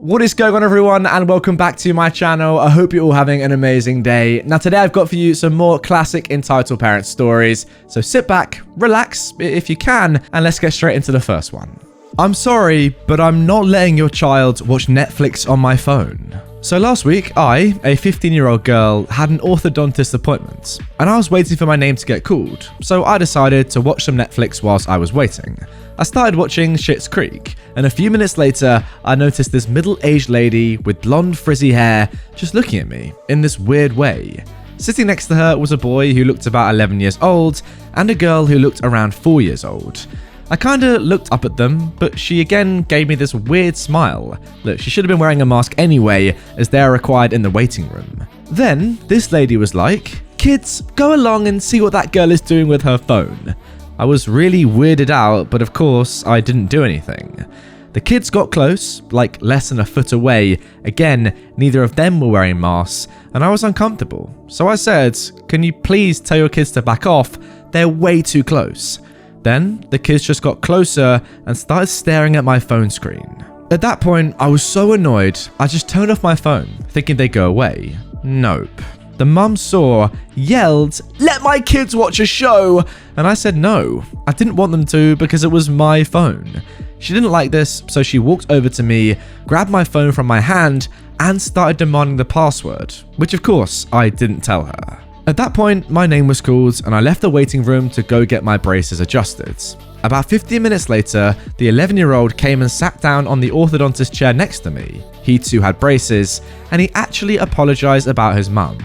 What is going on, everyone, and welcome back to my channel. I hope you're all having an amazing day. Now today I've got for you some more classic Entitled Parents stories, so sit back, relax if you can, and let's get straight into the first one. I'm sorry, but I'm not letting your child watch Netflix on my phone. So last week, I, a 15-year-old girl, had an orthodontist appointment, and I was waiting for my name to get called, so I decided to watch some Netflix whilst I was waiting. I started watching Schitt's Creek, and a few minutes later, I noticed this middle-aged lady with blonde frizzy hair just looking at me in this weird way. Sitting next to her was a boy who looked about 11 years old, and a girl who looked around 4 years old. I kinda looked up at them, but she again gave me this weird smile. Look, she should have been wearing a mask anyway, as they are required in the waiting room. Then, this lady was like, "Kids, go along and see what that girl is doing with her phone." I was really weirded out, but of course, I didn't do anything. The kids got close, like less than a foot away. Again, neither of them were wearing masks, and I was uncomfortable. So I said, "Can you please tell your kids to back off? They're way too close." Then, the kids just got closer and started staring at my phone screen. At that point, I was so annoyed, I just turned off my phone, thinking they'd go away. Nope. The mum saw, yelled, "Let my kids watch a show!" And I said no. I didn't want them to because it was my phone. She didn't like this, so she walked over to me, grabbed my phone from my hand, and started demanding the password, which of course I didn't tell her. At that point, my name was called, and I left the waiting room to go get my braces adjusted. About 15 minutes later, the 11-year-old came and sat down on the orthodontist chair next to me. He too had braces, and he actually apologized about his mum.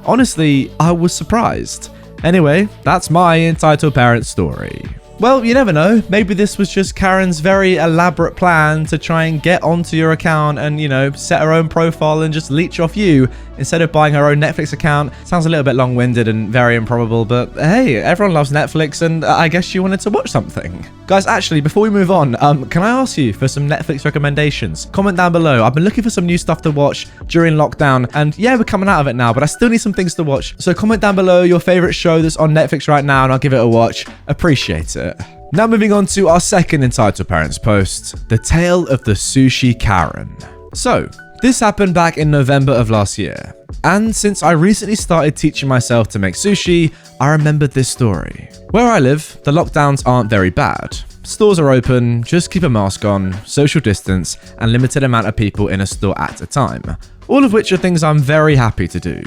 Honestly, I was surprised. Anyway, that's my Entitled Parents story. Well, you never know. Maybe this was just Karen's very elaborate plan to try and get onto your account and, set her own profile and just leech off you instead of buying her own Netflix account. Sounds a little bit long-winded and very improbable, but hey, everyone loves Netflix and I guess she wanted to watch something. Guys, actually, before we move on, can I ask you for some Netflix recommendations? Comment down below. I've been looking for some new stuff to watch during lockdown, and yeah, we're coming out of it now, but I still need some things to watch. So comment down below your favorite show that's on Netflix right now, and I'll give it a watch. Appreciate it. Now moving on to our second Entitled Parents post, the tale of the Sushi Karen. So, this happened back in November of last year, and since I recently started teaching myself to make sushi, I remembered this story. Where I live, the lockdowns aren't very bad. Stores are open, just keep a mask on, social distance, and limited amount of people in a store at a time, all of which are things I'm very happy to do.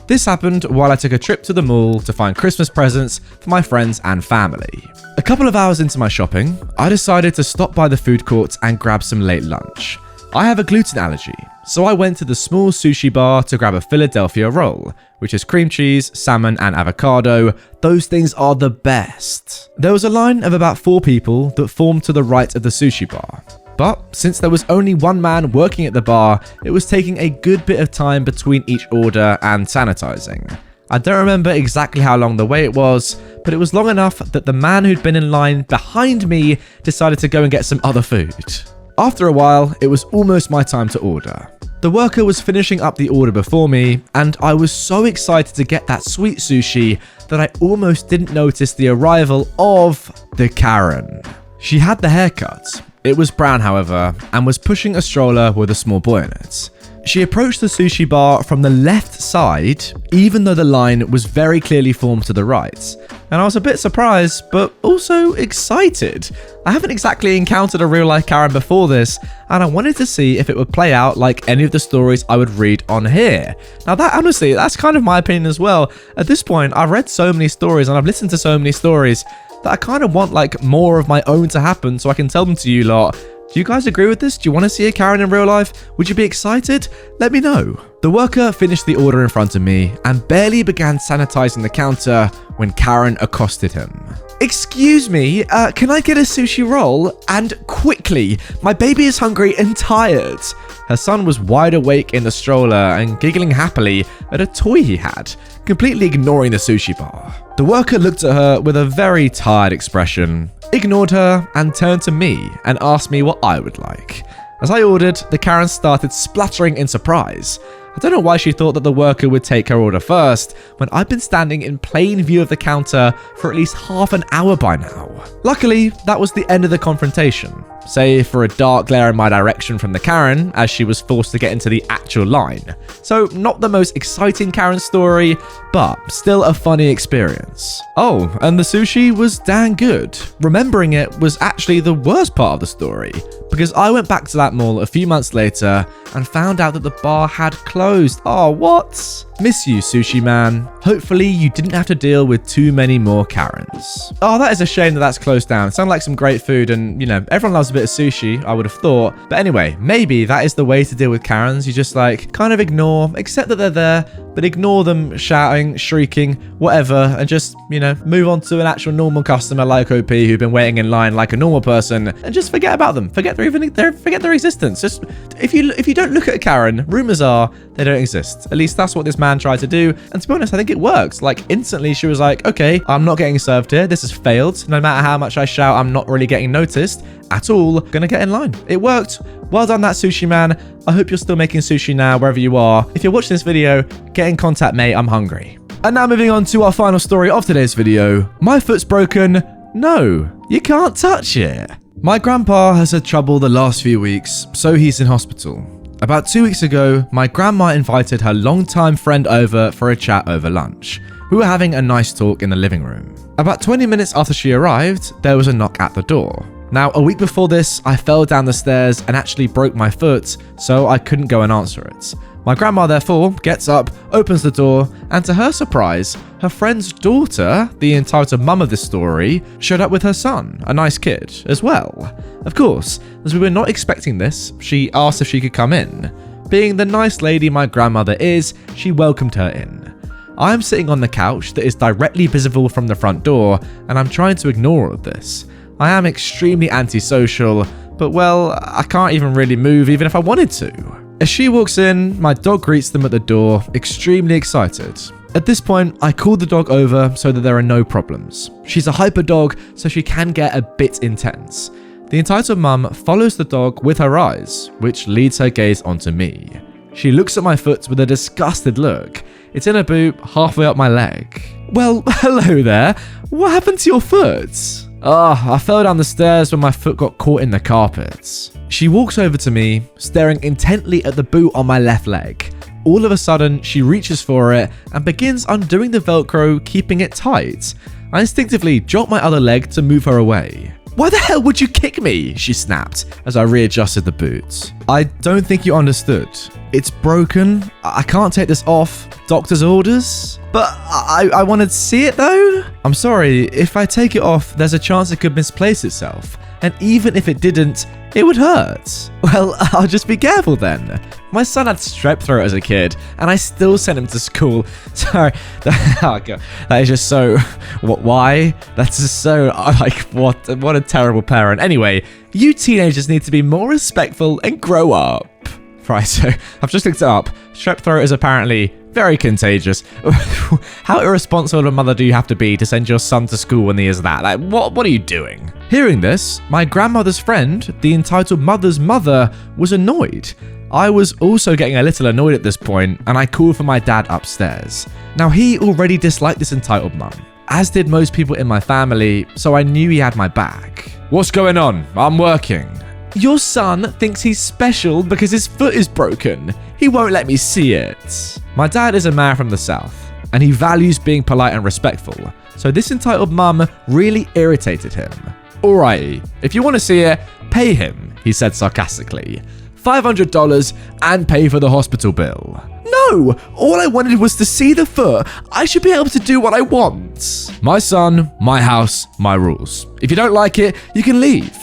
This happened while I took a trip to the mall to find Christmas presents for my friends and family. A couple of hours into my shopping, I decided to stop by the food court and grab some late lunch. I have a gluten allergy, so I went to the small sushi bar to grab a Philadelphia roll, which is cream cheese, salmon, and avocado. Those things are the best. There was a line of about 4 people that formed to the right of the sushi bar. But since there was only one man working at the bar, it was taking a good bit of time between each order and sanitizing. I don't remember exactly how long the wait was, but it was long enough that the man who'd been in line behind me decided to go and get some other food. After a while, it was almost my time to order. The worker was finishing up the order before me, and I was so excited to get that sweet sushi that I almost didn't notice the arrival of the Karen. She had the haircut. It was brown, however, and was pushing a stroller with a small boy in it. She approached the sushi bar from the left side, even though the line was very clearly formed to the right. And I was a bit surprised, but also excited. I haven't exactly encountered a real-life Karen before this, and I wanted to see if it would play out like any of the stories I would read on here. Now that, honestly, that's kind of my opinion as well. At this point, I've read so many stories and I've listened to so many stories that I kind of want more of my own to happen so I can tell them to you lot. Do you guys agree with this? Do you want to see a Karen in real life? Would you be excited? Let me know. The worker finished the order in front of me and barely began sanitizing the counter when Karen accosted him. "Excuse me, can I get a sushi roll? And quickly, my baby is hungry and tired." Her son was wide awake in the stroller and giggling happily at a toy he had, completely ignoring the sushi bar. The worker looked at her with a very tired expression, ignored her, and turned to me and asked me what I would like. As I ordered, the Karen started spluttering in surprise. I don't know why she thought that the worker would take her order first, when I'd been standing in plain view of the counter for at least half an hour by now. Luckily, that was the end of the confrontation. save for a dark glare in my direction from the Karen as she was forced to get into the actual line. So not the most exciting Karen story, but still a funny experience. Oh, and the sushi was dang good. Remembering it was actually the worst part of the story, because I went back to that mall a few months later and found out that the bar had closed. Oh, what? Miss you, sushi man. Hopefully you didn't have to deal with too many more Karens. Oh, that is a shame that that's closed down. It sounded like some great food and, you know, everyone loves a bit of sushi, I would have thought. But anyway, maybe that is the way to deal with Karens. You just like kind of ignore, accept that they're there, but ignore them shouting, shrieking, whatever, and just, you know, move on to an actual normal customer like OP who've been waiting in line like a normal person and just forget about them. Forget their existence. Just if you don't look at a Karen, rumors are they don't exist. At least that's what this man tried to do. And to be honest, I think it works. Like instantly she was like, okay, I'm not getting served here. This has failed. No matter how much I shout, I'm not really getting noticed at all. Gonna get in line. It worked. Well done, that sushi man. I hope you're still making sushi now, wherever you are. If you're watching this video, get in contact, mate. I'm hungry. And now moving on to our final story of today's video. My foot's broken. No, you can't touch it. My grandpa has had trouble the last few weeks, so he's in hospital. About 2 weeks ago, my grandma invited her longtime friend over for a chat over lunch. We were having a nice talk in the living room. About 20 minutes after she arrived, there was a knock at the door. Now, a week before this, I fell down the stairs and actually broke my foot, so I couldn't go and answer it. My grandma therefore gets up, opens the door, and to her surprise, her friend's daughter, the entitled mum of this story, showed up with her son, a nice kid, as well. Of course, as we were not expecting this, she asked if she could come in. Being the nice lady my grandmother is, she welcomed her in. I am sitting on the couch that is directly visible from the front door, and I'm trying to ignore all of this. I am extremely antisocial, but well, I can't even really move even if I wanted to. As she walks in, my dog greets them at the door, extremely excited. At this point, I call the dog over so that there are no problems. She's a hyper dog, so she can get a bit intense. The entitled mum follows the dog with her eyes, which leads her gaze onto me. She looks at my foot with a disgusted look. It's in a boot halfway up my leg. Well, hello there. What happened to your foot? I fell down the stairs when my foot got caught in the carpet. She walks over to me, staring intently at the boot on my left leg. All of a sudden, she reaches for it and begins undoing the Velcro, keeping it tight. I instinctively drop my other leg to move her away. Why the hell would you kick me? She snapped as I readjusted the boot. I don't think you understood. It's broken. I can't take this off. Doctor's orders. But I wanted to see it though. I'm sorry, if I take it off, there's a chance it could misplace itself. And even if it didn't, it would hurt. Well, I'll just be careful then. My son had strep throat as a kid, and I still sent him to school. Sorry, oh God, that is just so. What? Why? That's just so like what a terrible parent. Anyway, you teenagers need to be more respectful and grow up. Right, so I've just looked it up. Strep throat is apparently very contagious. How irresponsible of a mother do you have to be to send your son to school when he is that? Like, what are you doing? Hearing this, my grandmother's friend, the entitled mother's mother, was annoyed. I was also getting a little annoyed at this point, and I called for my dad upstairs. Now, he already disliked this entitled mum, as did most people in my family, so I knew he had my back. What's going on? I'm working. Your son thinks he's special because his foot is broken. He won't let me see it. My dad is a man from the south, and he values being polite and respectful, so this entitled mum really irritated him. Alrighty, if you want to see it, pay him, he said sarcastically. $500 and pay for the hospital bill. No, all I wanted was to see the foot. I should be able to do what I want. My son, my house, my rules. If you don't like it, you can leave.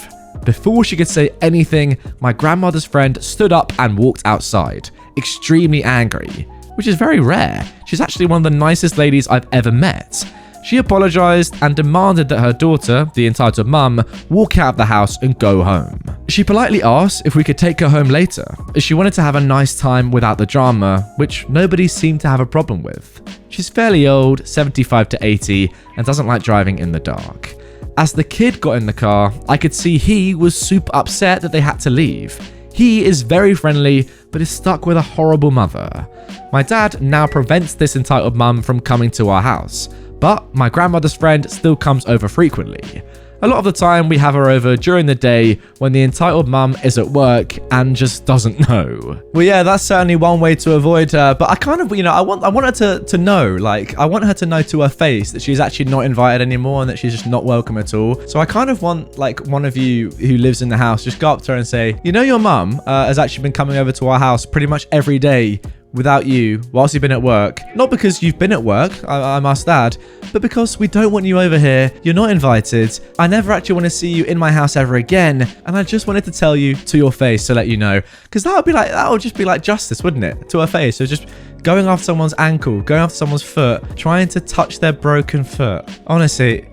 Before she could say anything, my grandmother's friend stood up and walked outside, extremely angry, which is very rare. She's actually one of the nicest ladies I've ever met. She apologized and demanded that her daughter, the entitled mum, walk out of the house and go home. She politely asked if we could take her home later, as she wanted to have a nice time without the drama, which nobody seemed to have a problem with. She's fairly old, 75 to 80, and doesn't like driving in the dark. As the kid got in the car, I could see he was super upset that they had to leave. He is very friendly, but is stuck with a horrible mother. My dad now prevents this entitled mum from coming to our house, but my grandmother's friend still comes over frequently. A lot of the time we have her over during the day when the entitled mum is at work and just doesn't know. Well, yeah, that's certainly one way to avoid her, but I kind of, I want her to know, like, I want her to know to her face that she's actually not invited anymore and that she's just not welcome at all. So I kind of want, like, one of you who lives in the house, just go up to her and say, your mum has actually been coming over to our house pretty much every day without you whilst you've been at work. Not because you've been at work, I must add, but because we don't want you over here. You're not invited. I never actually want to see you in my house ever again, and I just wanted to tell you to your face to let you know, because that would just be like justice, wouldn't it? To her face. So just going after someone's ankle, going after someone's foot, trying to touch their broken foot. Honestly,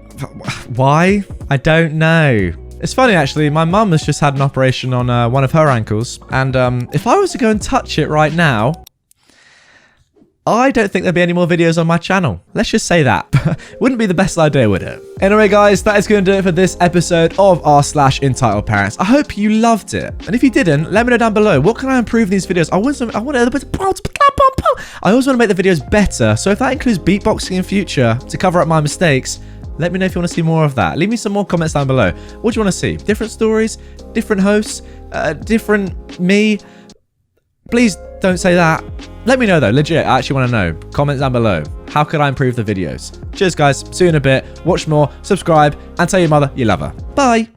why? I don't know. It's funny, actually, my mum has just had an operation on one of her ankles, and if I was to go and touch it right now, I don't think there'd be any more videos on my channel. Let's just say that. Wouldn't be the best idea, would it? Anyway, guys, that is going to do it for this episode of r/Entitled Parents. I hope you loved it. And if you didn't, let me know down below. What can I improve these videos? I always want to make the videos better. So if that includes beatboxing in future to cover up my mistakes, let me know if you want to see more of that. Leave me some more comments down below. What do you want to see? Different stories? Different hosts? Different me? Please don't say that. Let me know though, legit, I actually want to know. Comment down below. How could I improve the videos? Cheers guys, see you in a bit. Watch more, subscribe, and tell your mother you love her. Bye.